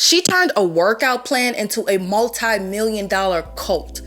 She turned a workout plan into a multi-million-dollar cult.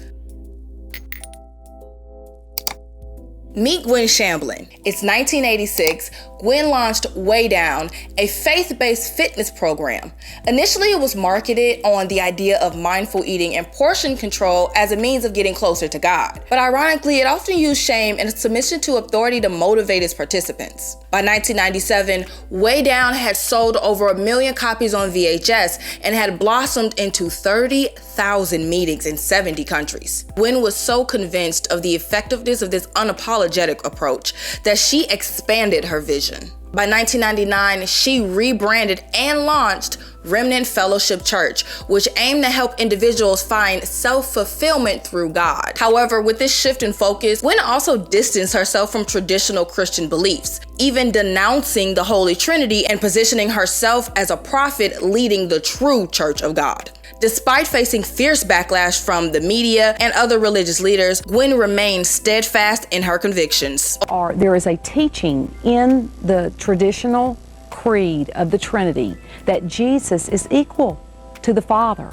Meet Gwen Shamblin. It's 1986. Gwen launched Way Down, a faith-based fitness program. Initially, it was marketed on the idea of mindful eating and portion control as a means of getting closer to God. But ironically, it often used shame and submission to authority to motivate its participants. By 1997, Way Down had sold over 1 million copies on VHS and had blossomed into 30,000 meetings in 70 countries. Gwen was so convinced of the effectiveness of this unapologetic approach that she expanded her vision. By 1999, she rebranded and launched Remnant Fellowship Church, which aimed to help individuals find self-fulfillment through God. However, with this shift in focus, Gwen also distanced herself from traditional Christian beliefs, even denouncing the Holy Trinity and positioning herself as a prophet leading the true Church of God. Despite facing fierce backlash from the media and other religious leaders, Gwen remained steadfast in her convictions. There is a teaching in the traditional creed of the Trinity that Jesus is equal to the Father.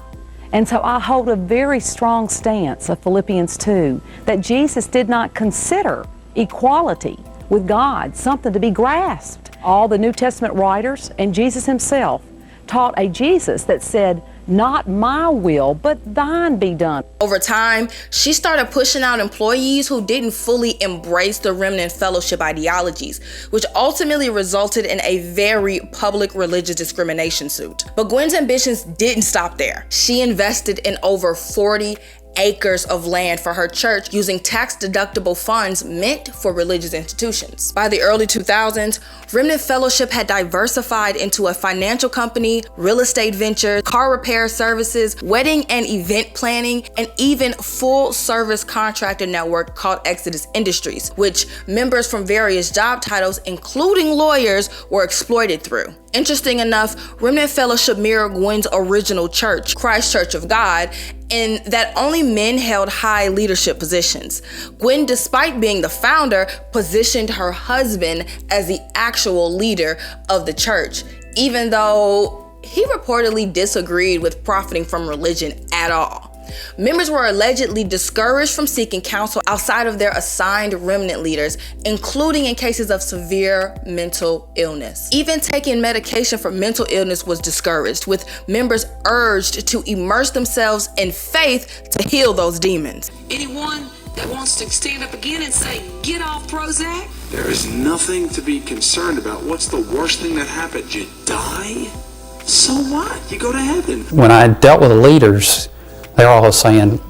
And so I hold a very strong stance of Philippians 2, that Jesus did not consider equality with God something to be grasped. All the New Testament writers and Jesus himself taught a Jesus that said, "Not my will, but thine be done." Over time, she started pushing out employees who didn't fully embrace the Remnant Fellowship ideologies, which ultimately resulted in a very public religious discrimination suit. But Gwen's ambitions didn't stop there. She invested in over 40 acres of land for her church using tax-deductible funds meant for religious institutions. By the early 2000s, Remnant Fellowship had diversified into a financial company, real estate venture, car repair services, wedding and event planning, and even full-service contractor network called Exodus Industries, which members from various job titles, including lawyers, were exploited through. Interesting enough, Remnant Fellowship mirrored Gwen's original church, Christ Church of God, in that only men held high leadership positions. Gwen, despite being the founder, positioned her husband as the actual leader of the church, even though he reportedly disagreed with profiting from religion at all. Members were allegedly discouraged from seeking counsel outside of their assigned remnant leaders, including in cases of severe mental illness. Even taking medication for mental illness was discouraged, with members urged to immerse themselves in faith to heal those demons. Anyone that wants to stand up again and say, "Get off Prozac"? There is nothing to be concerned about. What's the worst thing that happened? You die? So what? You go to heaven. When I dealt with the leaders, they're all saying,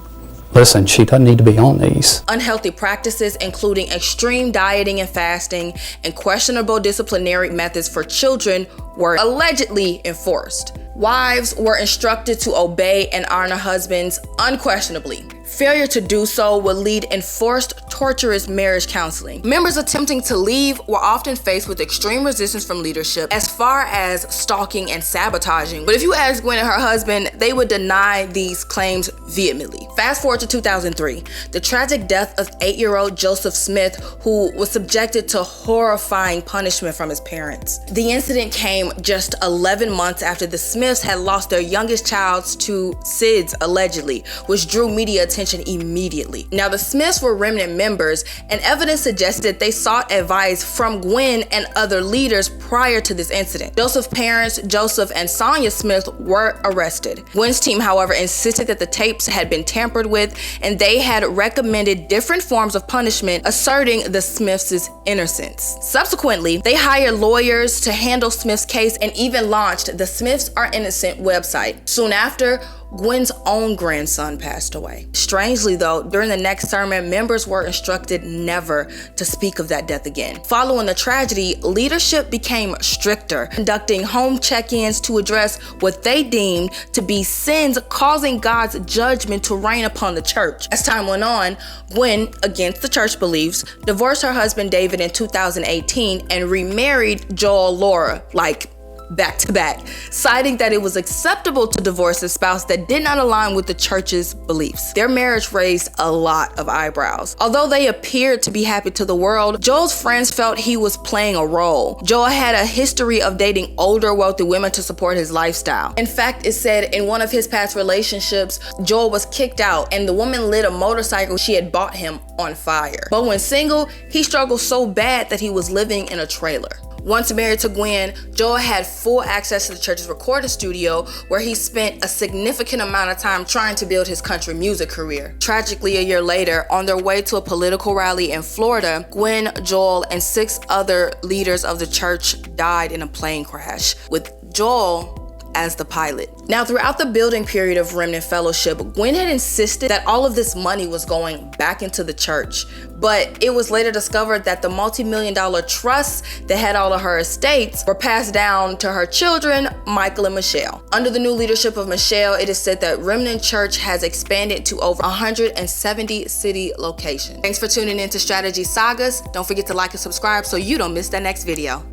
listen, she doesn't need to be on these. Unhealthy practices, including extreme dieting and fasting, and questionable disciplinary methods for children, were allegedly enforced. Wives were instructed to obey and honor husbands unquestionably. Failure to do so would lead enforced torturous marriage counseling. Members attempting to leave were often faced with extreme resistance from leadership, as far as stalking and sabotaging. But if you ask Gwen and her husband, they would deny these claims vehemently. Fast forward to 2003, the tragic death of 8-year-old Joseph Smith, who was subjected to horrifying punishment from his parents. The incident came just 11 months after the Smiths had lost their youngest child to SIDS, allegedly, which drew media attention immediately. Now, the Smiths were remnant members, and evidence suggested they sought advice from Gwen and other leaders prior to this incident. Joseph's parents, Joseph and Sonia Smith, were arrested. Gwen's team, however, insisted that the tapes had been tampered with, and they had recommended different forms of punishment, asserting the Smiths' innocence. Subsequently, they hired lawyers to handle Smith's case and even launched the Smiths Are Innocent website. Soon after, Gwen's own grandson passed away. Strangely though, during the next sermon, members were instructed never to speak of that death again. Following the tragedy, leadership became stricter, conducting home check-ins to address what they deemed to be sins causing God's judgment to reign upon the church. As time went on, Gwen, against the church beliefs, divorced her husband David in 2018 and remarried Joel Laura, like back to back, citing that it was acceptable to divorce a spouse that did not align with the church's beliefs. Their marriage raised a lot of eyebrows. Although they appeared to be happy to the world, Joel's friends felt he was playing a role. Joel had a history of dating older, wealthy women to support his lifestyle. In fact, it said in one of his past relationships, Joel was kicked out and the woman lit a motorcycle she had bought him on fire. But when single, he struggled so bad that he was living in a trailer. Once married to Gwen, Joel had full access to the church's recording studio, where he spent a significant amount of time trying to build his country music career. Tragically, a year later, on their way to a political rally in Florida, Gwen, Joel, and 6 other leaders of the church died in a plane crash, with Joel as the pilot. Now, throughout the building period of Remnant Fellowship, Gwen had insisted that all of this money was going back into the church, but it was later discovered that the multi-million-dollar trusts that had all of her estates were passed down to her children, Michael and Michelle. Under the new leadership of Michelle, it is said that Remnant Church has expanded to over 170 city locations. Thanks for tuning in to Strategy Sagas. Don't forget to like and subscribe so you don't miss that next video.